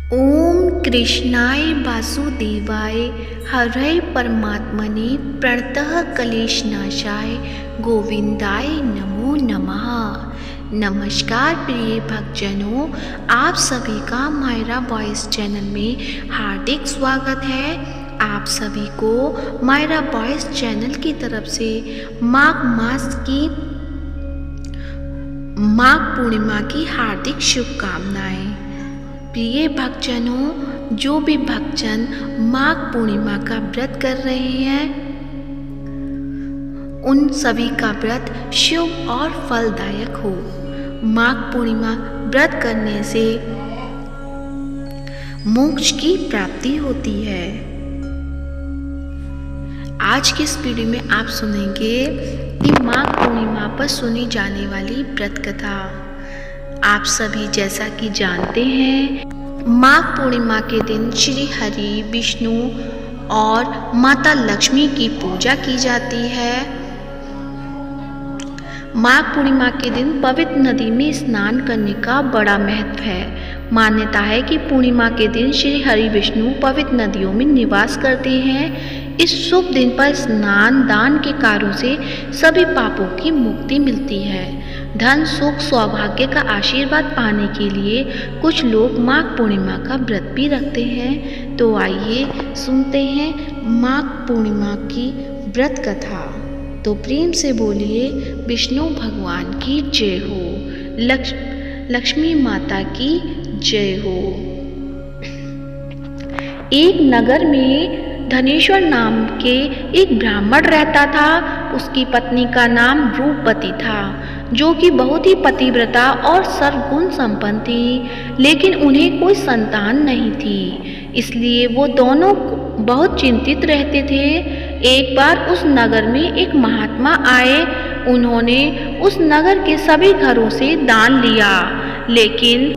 ओम कृष्णाय वासुदेवाय हरये परमात्मने प्रणतः क्लेशनाशाय गोविंदाय नमो नमः। नमस्कार प्रिय भक्तजनों, आप सभी का मायरा वॉइस चैनल में हार्दिक स्वागत है। आप सभी को मायरा वॉइस चैनल की तरफ से माघ मास की माघ पूर्णिमा की हार्दिक शुभकामनाएं। प्रिय भक्तजनों, जो भी भक्तजन माघ पूर्णिमा का व्रत कर रहे हैं उन सभी का व्रत शुभ और फलदायक हो। माघ पूर्णिमा व्रत करने से मोक्ष की प्राप्ति होती है। आज की इस वीडियो में आप सुनेंगे कि माघ पूर्णिमा पर सुनी जाने वाली व्रत कथा। आप सभी जैसा कि जानते हैं, माघ पूर्णिमा के दिन श्री हरि, विष्णु और माता लक्ष्मी की पूजा की जाती है। माघ पूर्णिमा के दिन पवित्र नदी में स्नान करने का बड़ा महत्व है। मान्यता है कि पूर्णिमा के दिन श्री हरि विष्णु पवित्र नदियों में निवास करते हैं। इस शुभ दिन पर स्नान दान के कार्यों से सभी पापों की मुक्ति मिलती है। धन सुख सौभाग्य का आशीर्वाद पाने के लिए कुछ लोग माघ पूर्णिमा का व्रत भी रखते हैं। तो आइए सुनते हैं माघ पूर्णिमा की व्रत कथा। तो प्रेम से बोलिए विष्णु भगवान की जय हो, लक्ष्मी माता की जय हो। एक नगर में धनेश्वर नाम के एक ब्राह्मण रहता था। उसकी पत्नी का नाम रूपवती था, जो कि बहुत ही पतिव्रता और सर्वगुण संपन्न थी, लेकिन उन्हें कोई संतान नहीं थी। इसलिए वो दोनों बहुत चिंतित रहते थे। एक बार उस नगर में एक महात्मा आए। उन्होंने उस नगर के सभी घरों से दान लिया, लेकिन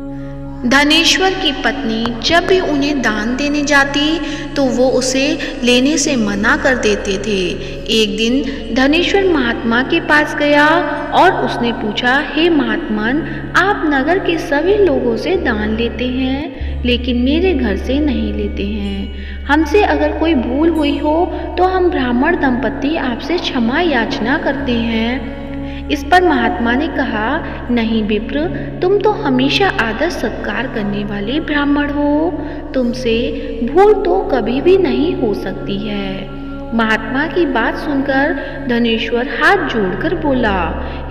धनेश्वर की पत्नी जब भी उन्हें दान देने जाती तो वो उसे लेने से मना कर देते थे। एक दिन धनेश्वर महात्मा के पास गया और उसने पूछा, हे महात्मन, आप नगर के सभी लोगों से दान लेते हैं, लेकिन मेरे घर से नहीं लेते हैं। हमसे अगर कोई भूल हुई हो तो हम ब्राह्मण दंपति आपसे क्षमा याचना करते हैं। इस पर महात्मा ने कहा, नहीं विप्र, तुम तो हमेशा आदर सत्कार करने वाले ब्राह्मण हो, तुमसे भूल तो कभी भी नहीं हो सकती है। महात्मा की बात सुनकर धनेश्वर हाथ जोड़कर बोला,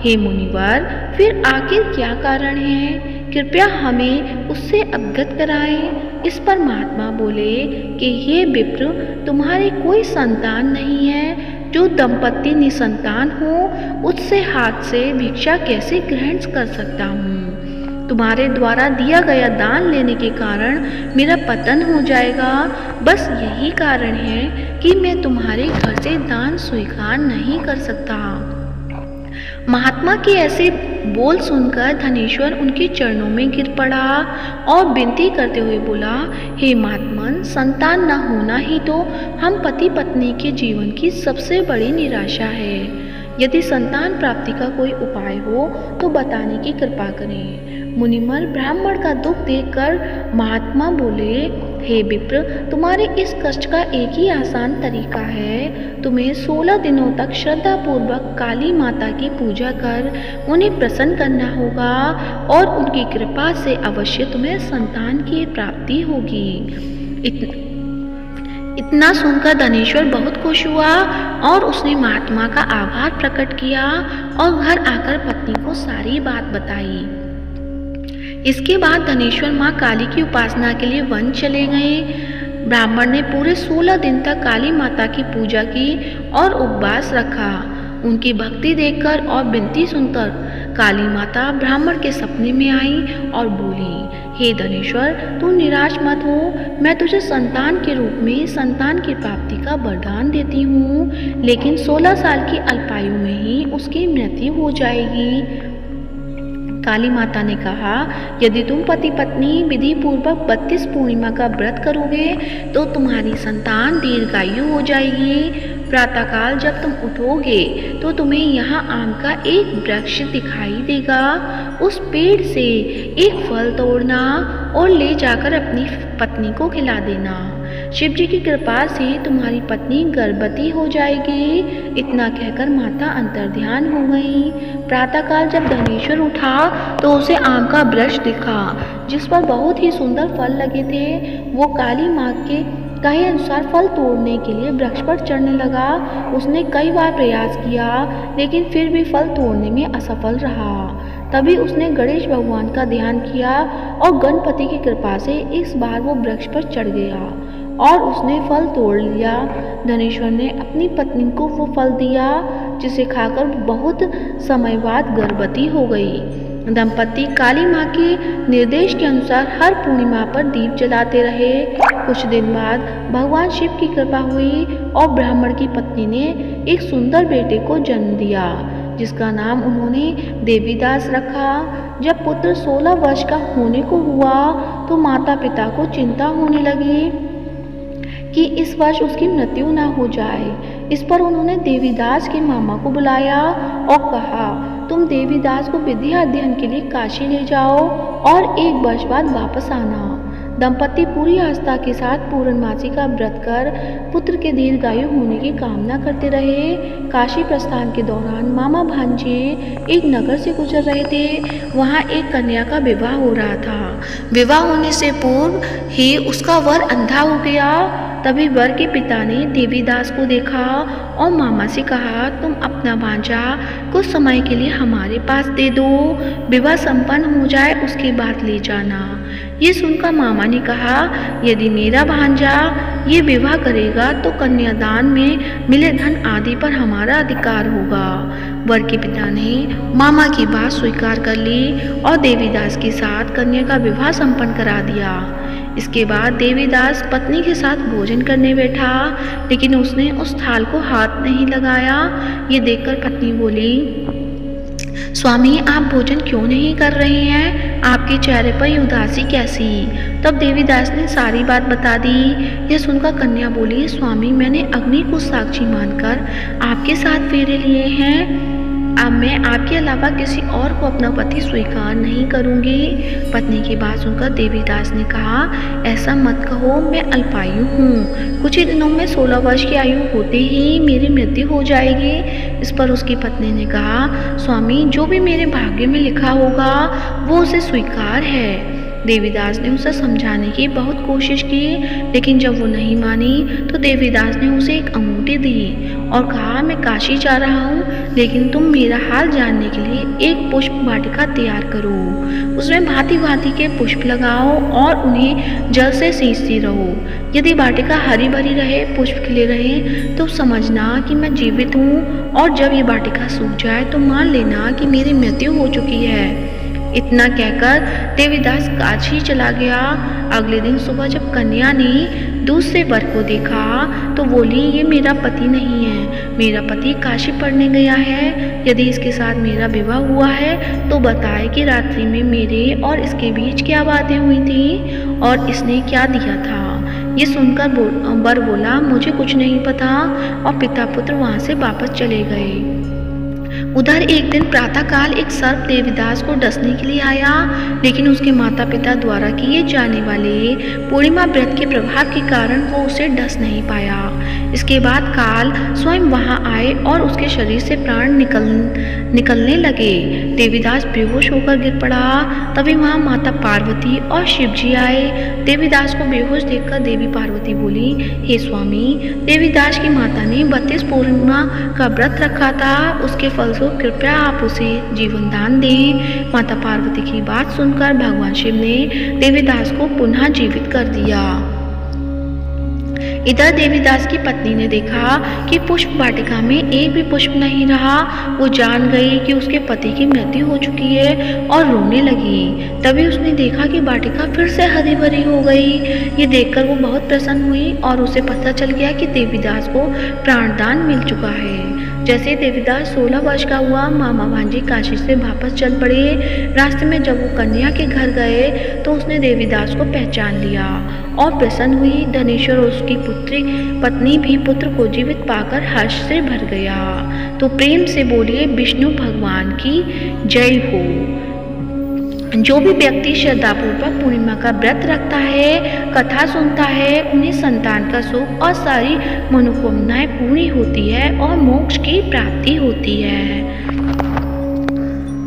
हे मुनिवर, फिर आखिर क्या कारण है? कृपया हमें उससे अवगत कराएं। इस पर महात्मा बोले कि हे विप्र, तुम्हारे कोई संतान नहीं है। जो दंपति निसंतान हो उससे हाथ से भिक्षा कैसे ग्रहण कर सकता हूँ? तुम्हारे द्वारा दिया गया दान लेने के कारण मेरा पतन हो जाएगा। बस यही कारण है कि मैं तुम्हारे घर से दान स्वीकार नहीं कर सकता। महात्मा के ऐसे बोल सुनकर धनेश्वर उनके चरणों में गिर पड़ा और विनती करते हुए बोला, हे महात्मन, संतान न होना ही तो हम पति पत्नी के जीवन की सबसे बड़ी निराशा है। यदि संतान प्राप्ति का कोई उपाय हो तो बताने की कृपा करें। मुनिमल ब्राह्मण का दुख देखकर महात्मा बोले, हे विप्र, तुम्हारे इस कष्ट का एक ही आसान तरीका है। तुम्हें 16 दिनों तक श्रद्धा पूर्वक काली माता की पूजा कर उन्हें प्रसन्न करना होगा और उनकी कृपा से अवश्य तुम्हें संतान की प्राप्ति होगी। इतना सुनकर धनेश्वर बहुत खुश हुआ और उसने महात्मा का आभार प्रकट किया और घर आकर पत्नी को सारी बात बताई। इसके बाद धनेश्वर माँ काली की उपासना के लिए वन चले गए। ब्राह्मण ने पूरे 16 दिन तक काली माता की पूजा की और उपवास रखा। उनकी भक्ति देखकर और विनती सुनकर काली माता ब्राह्मण के सपने में आई और बोली, हे धनेश्वर, तू निराश मत हो। मैं तुझे संतान के रूप में संतान की प्राप्ति का वरदान देती हूँ, लेकिन 16 साल की अल्पायु में ही उसकी मृत्यु हो जाएगी। काली माता ने कहा, यदि तुम पति पत्नी विधि पूर्वक 32 पूर्णिमा का व्रत करोगे तो तुम्हारी संतान दीर्घायु हो जाएगी। प्रातःकाल जब तुम उठोगे तो तुम्हें यहाँ आम का एक वृक्ष दिखाई देगा। उस पेड़ से एक फल तोड़ना और ले जाकर अपनी पत्नी को खिला देना। शिव जी की कृपा से तुम्हारी पत्नी गर्भवती हो जाएगी। इतना कहकर माता अंतर्ध्यान हो गई। प्रातःकाल जब धनेश्वर उठा तो उसे आम का वृक्ष दिखा जिस पर बहुत ही सुंदर फल लगे थे। वो काली माँ के कहे अनुसार फल तोड़ने के लिए वृक्ष पर चढ़ने लगा। उसने कई बार प्रयास किया लेकिन फिर भी फल तोड़ने में असफल रहा। तभी उसने गणेश भगवान का ध्यान किया और गणपति की कृपा से इस बार वो वृक्ष पर चढ़ गया और उसने फल तोड़ लिया। धनेश्वर ने अपनी पत्नी को वो फल दिया जिसे खाकर बहुत समय बाद गर्भवती हो गई। दंपति काली माँ के निर्देश के अनुसार हर पूर्णिमा पर दीप जलाते रहे। कुछ दिन बाद भगवान शिव की कृपा हुई और ब्राह्मण की पत्नी ने एक सुंदर बेटे को जन्म दिया जिसका नाम उन्होंने देवीदास रखा। जब पुत्र 16 वर्ष का होने को हुआ तो माता पिता को चिंता होने लगी कि इस वर्ष उसकी मृत्यु न हो जाए। इस पर उन्होंने देवीदास के मामा को बुलाया और कहा, तुम देवीदास को विद्या अध्ययन के लिए काशी ले जाओ और 1 वर्ष बाद वापस आना। दंपति पूरी आस्था के साथ पूर्णमासी का व्रत कर पुत्र के दीर्घायु होने की कामना करते रहे। काशी प्रस्थान के दौरान मामा भांजे एक नगर से गुजर रहे थे। वहाँ एक कन्या का विवाह हो रहा था। विवाह होने से पूर्व ही उसका वर अंधा हो गया। तभी वर के पिता ने देवीदास को देखा और मामा से कहा, तुम अपना भांजा कुछ समय के लिए हमारे पास दे दो, विवाह संपन्न हो जाए उसके बाद ले जाना। ये सुनकर मामा ने कहा, यदि मेरा भांजा ये विवाह करेगा तो कन्यादान में मिले धन आदि पर हमारा अधिकार होगा। वर के पिता ने मामा की बात स्वीकार कर ली और देवीदास के साथ कन्या का विवाह संपन्न करा दिया। इसके बाद देवीदास पत्नी के साथ भोजन करने बैठा लेकिन उसने उस थाल को हाथ नहीं लगाया। ये देखकर पत्नी बोली, स्वामी आप भोजन क्यों नहीं कर रहे हैं? आपके चेहरे पर ये उदासी कैसी? तब देवीदास ने सारी बात बता दी। यह सुनकर कन्या बोली, स्वामी मैंने अग्नि को साक्षी मानकर आपके साथ फेरे लिए हैं। अब मैं आपके अलावा किसी और को अपना पति स्वीकार नहीं करूंगी। पत्नी की बात सुनकर देवीदास ने कहा, ऐसा मत कहो, मैं अल्पायु हूँ। कुछ ही दिनों में 16 वर्ष की आयु होते ही मेरी मृत्यु हो जाएगी। इस पर उसकी पत्नी ने कहा, स्वामी जो भी मेरे भाग्य में लिखा होगा वो उसे स्वीकार है। देवीदास ने उसे समझाने की बहुत कोशिश की लेकिन जब वो नहीं मानी तो देवीदास ने उसे एक अंगूठी दी और कहा, मैं काशी जा रहा हूँ लेकिन तुम मेरा हाल जानने के लिए एक पुष्प वाटिका तैयार करो। उसमें भांति भांति के पुष्प लगाओ और उन्हें जल से सींचती रहो। यदि वाटिका हरी भरी रहे, पुष्प खिले रहे तो समझना कि मैं जीवित हूँ और जब ये वाटिका सूख जाए तो मान लेना कि मेरी मृत्यु हो चुकी है। इतना कहकर देवीदास काशी चला गया। अगले दिन सुबह जब कन्या ने दूसरे वर को देखा तो बोली, ये मेरा पति नहीं है, मेरा पति काशी पढ़ने गया है। यदि इसके साथ मेरा विवाह हुआ है तो बताए कि रात्रि में मेरे और इसके बीच क्या बातें हुई थी और इसने क्या दिया था। ये सुनकर वर बोला, मुझे कुछ नहीं पता और पिता पुत्र वहाँ से वापस चले गए। उधर एक दिन प्रातःकाल एक सर्प देवीदास को डसने के लिए आया लेकिन उसके माता पिता द्वारा किए जाने वाले पूर्णिमा व्रत के प्रभाव के कारण वो उसे डस नहीं पाया। इसके बाद काल स्वयं वहां आए और उसके शरीर से प्राण निकलने लगे। देवीदास बेहोश होकर गिर पड़ा। तभी वहां माता पार्वती और शिव जी आए। देवीदास को बेहोश देखकर देवी पार्वती बोली, हे स्वामी, देवीदास की माता ने 32 पूर्णिमा का व्रत रखा था, उसके फल तो कृपया आप उसे जीवन दान दें। माता पार्वती की बात सुनकर भगवान शिव ने देवीदास को पुनः जीवित कर दिया। इधर देवीदास की पत्नी ने देखा कि पुष्प वाटिका में एक भी पुष्प नहीं रहा। वो जान गई कि उसके पति की मृत्यु हो चुकी है और रोने लगी। तभी उसने देखा कि वाटिका फिर से हरी भरी हो गई। ये देखकर वो बहुत प्रसन्न हुई और उसे पता चल गया कि देवीदास को प्राणदान मिल चुका है। जैसे देवीदास 16 वर्ष का हुआ, मामा भांजे काशी से वापस चल पड़े। रास्ते में जब वो कन्या के घर गए तो उसने देवीदास को पहचान लिया और प्रसन्न हुई। धनेश्वर और उसकी पत्नी भी पुत्र को जीवित पाकर हर्ष से भर गया। तो प्रेम से बोलिए विष्णु भगवान की जय हो। जो भी व्यक्ति श्रद्धापूर्वक पूर्णिमा का व्रत रखता है, कथा सुनता है, उन्हें संतान का सुख और सारी मनोकामनाएं पूरी होती है और मोक्ष की प्राप्ति होती है।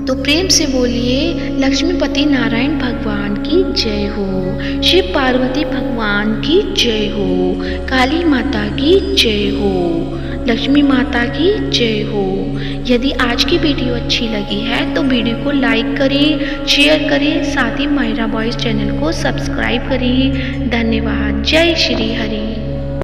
तो प्रेम से बोलिए लक्ष्मीपति नारायण भगवान की जय हो, शिव पार्वती भगवान की जय हो, काली माता की जय हो, लक्ष्मी माता की जय हो। यदि आज की वीडियो अच्छी लगी है तो वीडियो को लाइक करें, शेयर करें, साथ ही मायरा बॉयज चैनल को सब्सक्राइब करें। धन्यवाद। जय श्री हरि।